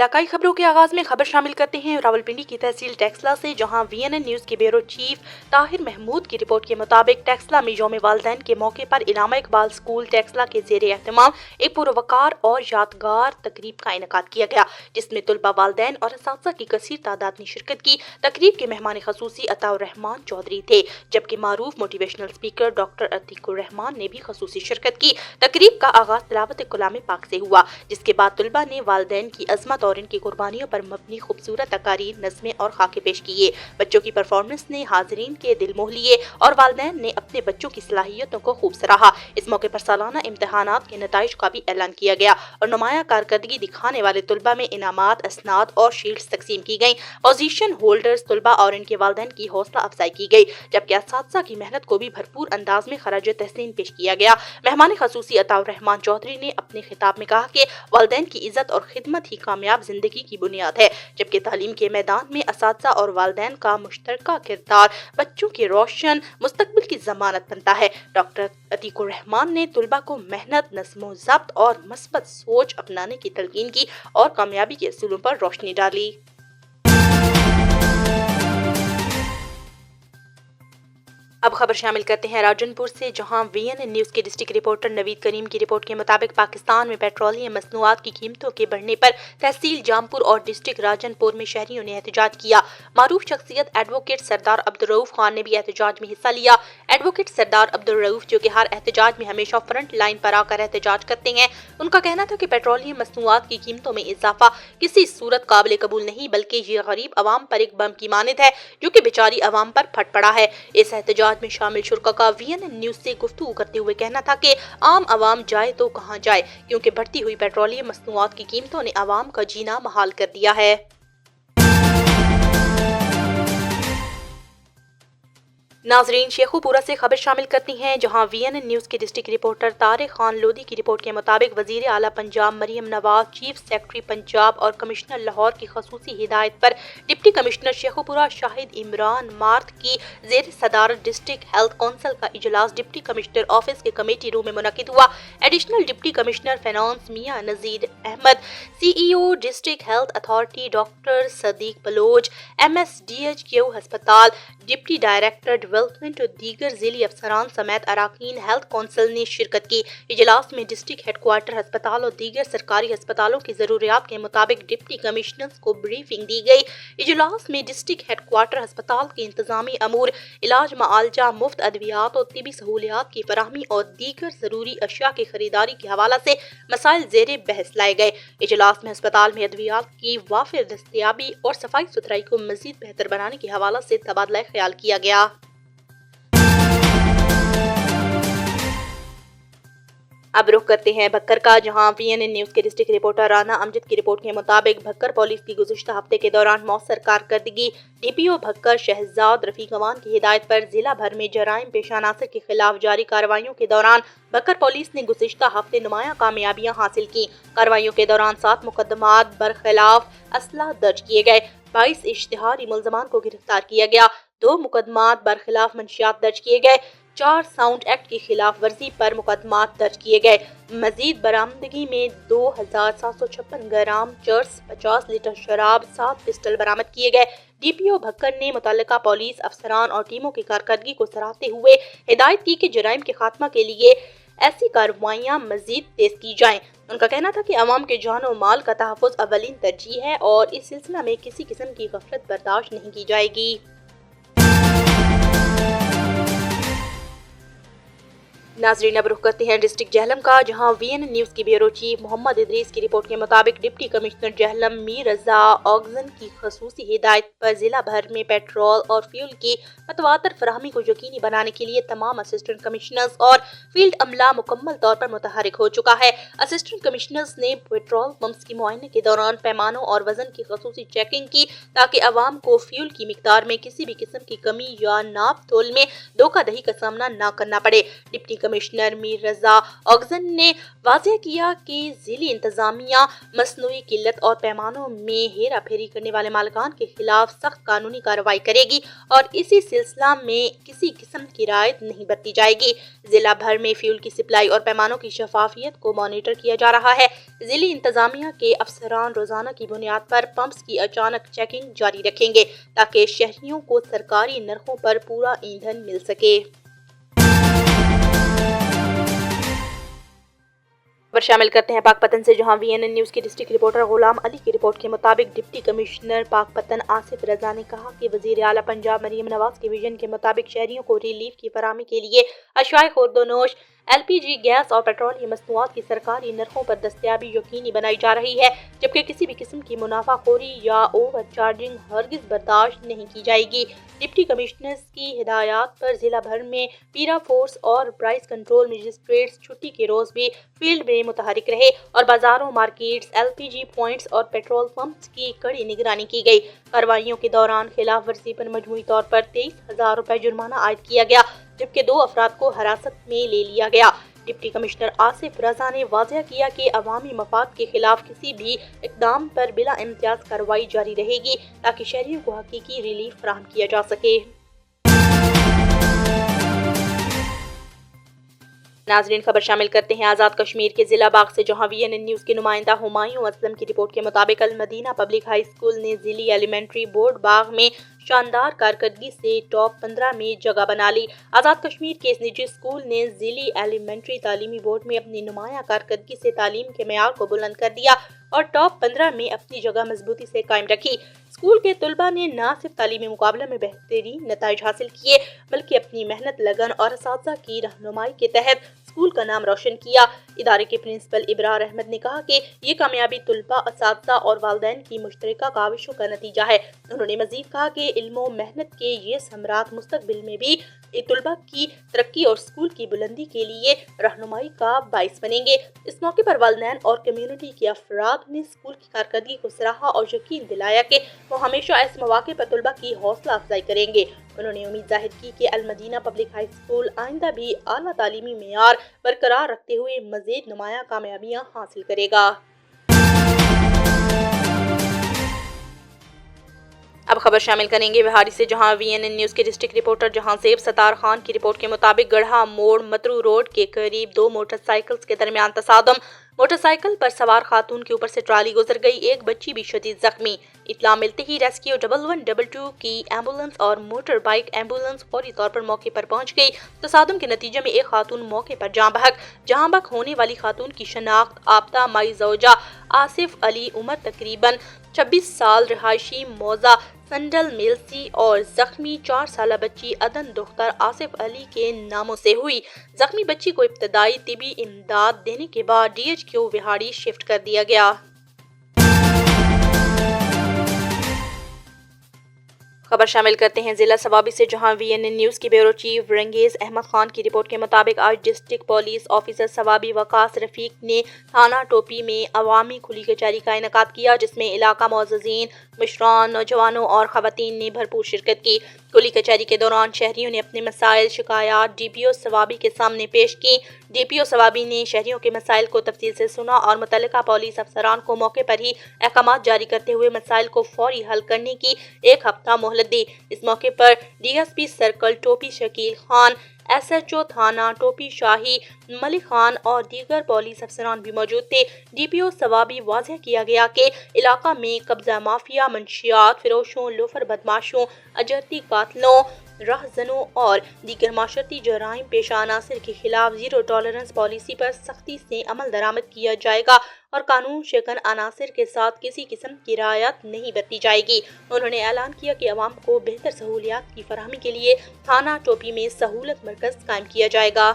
इलाकाई खबरों के आगाज में खबर शामिल करते हैं रावलपिंडी की तहसील टेक्सला से, जहां वीएनएन न्यूज के ब्यूरो चीफ ताहिर महमूद की रिपोर्ट के मुताबिक टेक्सला में यौम वालिदैन के मौके पर इनामा इकबाल स्कूल टेक्सला के जेर एहतमाम एक पुरवकार और यादगार तकरीब का इनेकाद किया गया, जिसमें तुलबा, वालिदैन और असातिज़ा की कसीर तादाद ने शिरकत की। तकरीब के मेहमान खसूसी अताउर रहमान चौधरी थे, जबकि मारूफ motivational speaker doctor Atiqur Rahman ने भी खसूसी शिरकत की। तकरीब का आगाज तिलावत कलाम पाक से हुआ, जिसके बाद तुलबा ने वालिदैन की अजमत और इनकी कुर्बानियों पर मबनी खूबसूरत तकारीर, नज़्में और खाके पेश किए। बच्चों की परफॉर्मेंस ने हाजिरीन के दिल मोह लिए और वालिदैन ने अपने बच्चों की सलाहियतों को खूब सराहा। इस मौके पर सालाना इम्तिहानात के नताइज का भी ऐलान किया गया और नुमाया कारकर्दगी दिखाने वाले तुलबा में इनामात, असनाद और शील्ड्स तकसीम की गई। पोजीशन होल्डर्स तुलबा और इनके वालिदैन की हौसला अफजाई की गई, जबकि असातिज़ा की मेहनत को भी भरपूर अंदाज में खराज तहसीन पेश किया गया। मेहमान खसूसी अताउर रहमान चौधरी ने अपने खिताब में कहा कि वालिदैन की इज्जत और खिदमत ही कामयाब जिंदगी की बुनियाद है, जबकि तालीम के मैदान में असातिज़ा और वालिदैन का मुश्तरका किरदार बच्चों के रोशन मुस्तकबिल की जमानत बनता है। डॉक्टर अतीकुर रहमान ने तुलबा को मेहनत, नज़्मो ज़ब्त और मस्बत सोच अपनाने की तलकीन की और कामयाबी के असूलों पर रोशनी डाली। अब खबर शामिल करते हैं राजनपुर से, जहां वीएनएन न्यूज के डिस्ट्रिक्ट रिपोर्टर नवीद करीम की रिपोर्ट के मुताबिक पाकिस्तान में पेट्रोलियम मसनूआत की कीमतों के बढ़ने पर तहसील जामपुर और डिस्ट्रिक्ट राजनपुर में शहरियों ने एहतजाज किया। मारूफ शख्सियत एडवोकेट सरदार अब्दुल रऊफ खान ने भी एहतजाज में हिस्सा लिया। एडवोकेट सरदार अब्दुल रऊफ, जो कि हर एहतजाज में हमेशा फ्रंट लाइन पर आकर एहतजाज करते हैं, उनका कहना था कि पेट्रोलियम मसनूआत की कीमतों में इजाफा किसी सूरत काबिल कबूल नहीं, बल्कि ये गरीब अवाम पर एक बम की मानद है जो कि बेचारी अवाम पर फट पड़ा है। इस एहतजाज में शामिल शुरका का वीएनएन न्यूज से गुफ्तगू करते हुए कहना था कि आम अवाम जाए तो कहां जाए, क्योंकि बढ़ती हुई पेट्रोलियम मसनूआत की कीमतों ने अवाम का जीना महाल कर दिया है। नाजरीन, शेखुपुरा से खबर शामिल करती हैं, जहां वीएनएन न्यूज के डिस्ट्रिक्ट रिपोर्टर तारिक खान लोधी की रिपोर्ट के मुताबिक वजीर आला पंजाब मरियम नवाज, चीफ सेक्रेटरी पंजाब और कमिश्नर लाहौर की खसूसी हिदायत पर डिप्टी कमिश्नर शेखुपुरा शाहिद इमरान मार्थ की जेर सदारत डिस्ट्रिक्ट हेल्थ काउंसिल का इजलास डिप्टी कमिश्नर ऑफिस के कमेटी रूम में मुनक्किद हुआ। Additional deputy commissioner finance Mian Nazir Ahmed, CEO district health authority doctor Sadiq Baloch, MSDHQ अस्पताल, डिप्टी डायरेक्टर डेवलपमेंट और दीगर जिली अफसरान समेत अराकीन हेल्थ काउंसिल ने शिरकत की। इजलास में डिस्ट्रिक्ट हेडक्वार्टर अस्पताल और दीगर सरकारी अस्पतालों की जरूरियात के मुताबिक डिप्टी कमिश्नर्स को ब्रीफिंग दी गई। इजलास में डिस्ट्रिक्ट हेडक्वार्टर अस्पताल के इंतजामी अमूर, इलाज मुआलजा, मुफ्त अद्वियात और तिबी सहूलियात की फराहमी और दीगर जरूरी अशिया की खरीदारी के हवाला से मसाइल जेर बहस लाए गए। इजलास में अस्पताल में अद्वियात की वाफिर दस्तयाबी और सफाई सुथराई को मजीद बेहतर बनाने के हवाला से तबादला ख्याल किया गया। अब रुख करते हैं भक्कर का, जहां वीएनएन न्यूज के डिस्ट्रिक्ट रिपोर्टर राना अमजद की रिपोर्ट के मुताबिक भक्कर पुलिस की गुज़िश्ता हफ्ते के दौरान मौसर कारकर्दगी, डीपीओ भक्कर शहजाद रफीक अमान की हिदायत पर जिला भर में जराइम पेश अनासर के खिलाफ जारी कार्रवाइयों के दौरान भक्कर पुलिस ने गुज़िश्ता हफ्ते नुमाया कामयाबियां हासिल की। कार्रवाइयों के दौरान 7 मुकदमात बरखिलाफ असला दर्ज किए गए, 22 इश्तिहारी मुल्ज़मान को गिरफ्तार किया गया, 2 मुकदमात बरखिलाफ मंशियात दर्ज किए गए, 4 साउंड एक्ट की खिलाफ वर्जी पर मुकदमात दर्ज किए गए। मजीद बरामदगी में 2756 ग्राम चर्स, 50 लीटर शराब, 7 पिस्टल बरामद किए गए। डीपीओ भक्कर ने मुतल्लिका पुलिस अफसरान और टीमों की कारकर्दगी को सराहते हुए हिदायत की कि जराइम के खात्मा के लिए ऐसी कार्रवाइयां मजीद तेज की जाएं। उनका कहना था कि अवाम के जान और माल का तहफ़्फ़ुज़ अव्वलीन तरजीह है और इस सिलसिला में किसी किस्म की गफलत बर्दाश्त नहीं की जाएगी। नाजरीन, अब रुख करते हैं डिस्ट्रिक्ट जहलम का, जहां वीएनएन न्यूज की ब्यूरो चीफ मोहम्मद इदरीस की रिपोर्ट के मुताबिक डिप्टी कमिश्नर जहलम मीर रजा ऑक्सन की खसूसी हिदायत पर जिला भर में पेट्रोल और फ्यूल की मतवातर फराहमी को यकीनी बनाने के लिए तमाम असिस्टेंट कमिश्नर्स और फील्ड अमला मुकम्मल तौर पर मुतहरिक हो चुका है। असिस्टेंट कमिश्नर्स ने पेट्रोल पंप्स की मुआयने के दौरान पैमानों और वजन की खसूसी चेकिंग की, ताकि अवाम को फ्यूल की मिकदार में किसी भी किस्म की कमी या नाप तोल में धोखाधड़ी का सामना न करना पड़े। डिप्टी کمشنر میر رضا اوگزن نے واضح کیا کہ ضلعی انتظامیہ مصنوعی قلت اور پیمانوں میں ہیرا پھیری کرنے والے مالکان کے خلاف سخت قانونی کارروائی کرے گی اور اسی سلسلہ میں کسی قسم کی رعایت نہیں برتی جائے گی۔ ضلع بھر میں فیول کی سپلائی اور پیمانوں کی شفافیت کو مانیٹر کیا جا رہا ہے۔ ضلعی انتظامیہ کے افسران روزانہ کی بنیاد پر پمپس کی اچانک چیکنگ جاری رکھیں گے تاکہ شہریوں کو سرکاری نرخوں پر پورا ایندھن مل سکے۔ خبر شامل کرتے ہیں پاک پتن سے، جہاں VNN نیوز کے ڈسٹرکٹ رپورٹر غلام علی کی رپورٹ کے مطابق ڈپٹی کمشنر پاک پتن آصف رضا نے کہا کہ وزیر اعلیٰ پنجاب مریم نواز کے ویژن کے مطابق شہریوں کو ریلیف کی فراہمی کے لیے اشیائے خوردونوش LPG گیس اور پیٹرولیم مصنوعات کی سرکاری نرخوں پر دستیابی یقینی بنائی جا رہی ہے، جبکہ کسی بھی قسم کی منافع خوری یا اوور چارجنگ ہرگز برداشت نہیں کی جائے گی۔ ڈپٹی کمشنرز کی ہدایات پر ضلع بھر میں پیرا فورس اور پرائس کنٹرول مجسٹریٹس چھٹی کے روز بھی فیلڈ میں متحرک رہے اور بازاروں، مارکیٹس، LPG پوائنٹس اور پیٹرول پمپس کی کڑی نگرانی کی گئی۔ کارروائیوں کے دوران خلاف ورزی پر مجموعی طور پر 23,000 روپے جرمانہ عائد کیا گیا، جبکہ 2 افراد کو حراست میں لے لیا گیا۔ ڈپٹی کمشنر آصف رضا نے واضح کیا کہ عوامی مفاد کے خلاف کسی بھی اقدام پر بلا امتیاز کارروائی جاری رہے گی تاکہ شہریوں کو حقیقی ریلیف فراہم کیا جا سکے۔ ناظرین، خبر شامل کرتے ہیں آزاد کشمیر کے ضلع باغ سے، جہاں VNN نیوز کے نمائندہ ہمایوں اسلم کی رپورٹ کے مطابق المدینہ پبلک ہائی اسکول نے ضلعی ایلیمنٹری بورڈ باغ میں شاندار کارکردگی سے ٹاپ 15 میں جگہ بنا لی۔ آزاد کشمیر کے اس نجی اسکول نے ضلعی ایلیمنٹری تعلیمی بورڈ میں اپنی نمایاں کارکردگی سے تعلیم کے معیار کو بلند کر دیا اور ٹاپ 15 میں اپنی جگہ مضبوطی سے قائم رکھی۔ اسکول کے طلباء نے نہ صرف تعلیمی مقابلے میں بہترین نتائج حاصل کیے بلکہ اپنی محنت، لگن اور اساتذہ کی رہنمائی کے تحت اسکول کا نام روشن کیا۔ ادارے کے پرنسپل ابرار احمد نے کہا کہ یہ کامیابی طلباء، اساتذہ اور والدین کی مشترکہ کاوشوں کا نتیجہ ہے۔ انہوں نے مزید کہا کہ علم و محنت کے یہ ثمرات مستقبل میں بھی طلباء کی ترقی اور اسکول کی بلندی کے لیے رہنمائی کا باعث بنیں گے۔ اس موقع پر والدین اور کمیونٹی کے افراد نے اسکول کی کارکردگی کو سراہا اور یقین دلایا کہ وہ ہمیشہ ایسے مواقع پر طلباء کی حوصلہ افزائی کریں گے۔ انہوں نے امید ظاہر کی کہ المدینہ پبلک ہائی اسکول آئندہ بھی اعلیٰ تعلیمی معیار برقرار رکھتے ہوئے مزید نمایاں کامیابیاں حاصل کرے گا۔ اب خبر شامل کریں گے بہاری سے، جہاں VNN نیوز کے ڈسٹرکٹ رپورٹر جہاں زیب ستار خان کی رپورٹ کے مطابق گڑھا موڑ مترو روڈ کے قریب 2 موٹر سائیکلز کے درمیان تصادم۔ موٹر سائیکل پر سوار خاتون کے اوپر سے ٹرالی گزر گئی، ایک بچی بھی شدید زخمی۔ اطلاع ملتے ہی ریسکیو 1122 کی ایمبولینس اور موٹر بائیک ایمبولینس فوری طور پر موقع پر پہنچ گئی۔ تصادم کے نتیجے میں ایک خاتون موقع پر جاں بحق ہونے والی خاتون کی شناخت آبدہ مائی زوجہ آصف علی عمر تقریباً 26 سال رہائشی موضع سنڈل میلسی اور زخمی 4 سالہ بچی عدن دختر آصف علی کے ناموں سے ہوئی۔ زخمی بچی کو ابتدائی طبی امداد دینے کے بعد DHQ وہاڑی شفٹ کر دیا گیا۔ خبر شامل کرتے ہیں ضلع سوابی سے، جہاں VNN نیوز کی بیورو چیف رنگیز احمد خان کی رپورٹ کے مطابق آج ڈسٹرکٹ پولیس آفیسر سوابی وقاص رفیق نے تھانہ ٹوپی میں عوامی کھلی کچہری کا انعقاد کیا، جس میں علاقہ معززین، مشران، نوجوانوں اور خواتین نے بھرپور شرکت کی۔ کھلی کچہری کے دوران شہریوں نے اپنے مسائل، شکایات DPO سوابی کے سامنے پیش کی۔ DPO سوابی نے شہریوں کے مسائل کو تفصیل سے سنا اور متعلقہ پولیس افسران کو موقع پر ہی احکامات جاری کرتے ہوئے مسائل کو فوری حل کرنے کی 1 ہفتہ مہلت دی۔ اس موقع پر DSP سرکل ٹوپی شکیل خان، SHO تھانہ ٹوپی شاہی ملک خان اور دیگر پولیس افسران بھی موجود تھے۔ DPO سوابی واضح کیا گیا کہ علاقہ میں قبضہ مافیا، منشیات فروشوں، لوفر بدماشوں، اجرتی قاتلوں، رہزنوں اور دیگر معاشرتی جرائم پیشہ عناصر کے خلاف زیرو ٹالرنس پالیسی پر سختی سے عمل درآمد کیا جائے گا اور قانون شکن عناصر کے ساتھ کسی قسم کی رعایت نہیں برتی جائے گی۔ انہوں نے اعلان کیا کہ عوام کو بہتر سہولیات کی فراہمی کے لیے تھانہ ٹوپی میں سہولت مرکز قائم کیا جائے گا۔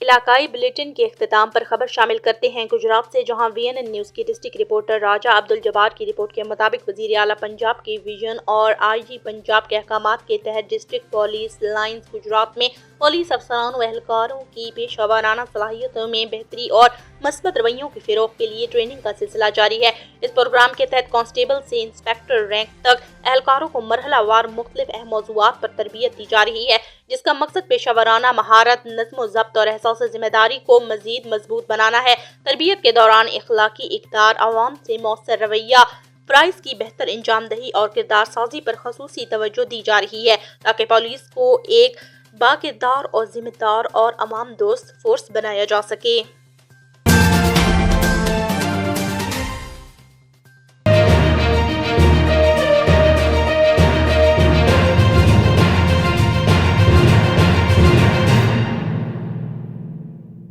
علاقائی بلیٹن کے اختتام پر خبر شامل کرتے ہیں گجرات سے، جہاں VNN نیوز کی ڈسٹرکٹ رپورٹر راجہ عبدالجبار کی رپورٹ کے مطابق وزیر اعلیٰ پنجاب کے ویژن اور IG پنجاب کے احکامات کے تحت ڈسٹرکٹ پولیس لائنز گجرات میں پولیس افسران و اہلکاروں کی پیشہ ورانہ صلاحیتوں میں بہتری اور مثبت رویوں کے فروغ کے لیے ٹریننگ کا سلسلہ جاری ہے۔ اس پروگرام کے تحت کانسٹیبل سے انسپکٹر رینک تک اہلکاروں کو مرحلہ وار مختلف اہم موضوعات پر تربیت دی جا رہی ہے، جس کا مقصد پیشہ ورانہ مہارت، نظم و ضبط اور احساس ذمہ داری کو مزید مضبوط بنانا ہے۔ تربیت کے دوران اخلاقی اقدار، عوام سے مؤثر رویہ، فرائض کی بہتر انجام دہی اور کردار سازی پر خصوصی توجہ دی جا رہی ہے تاکہ پولیس کو ایک باکردار اور ذمہ دار اور عوام دوست فورس بنایا جا سکے۔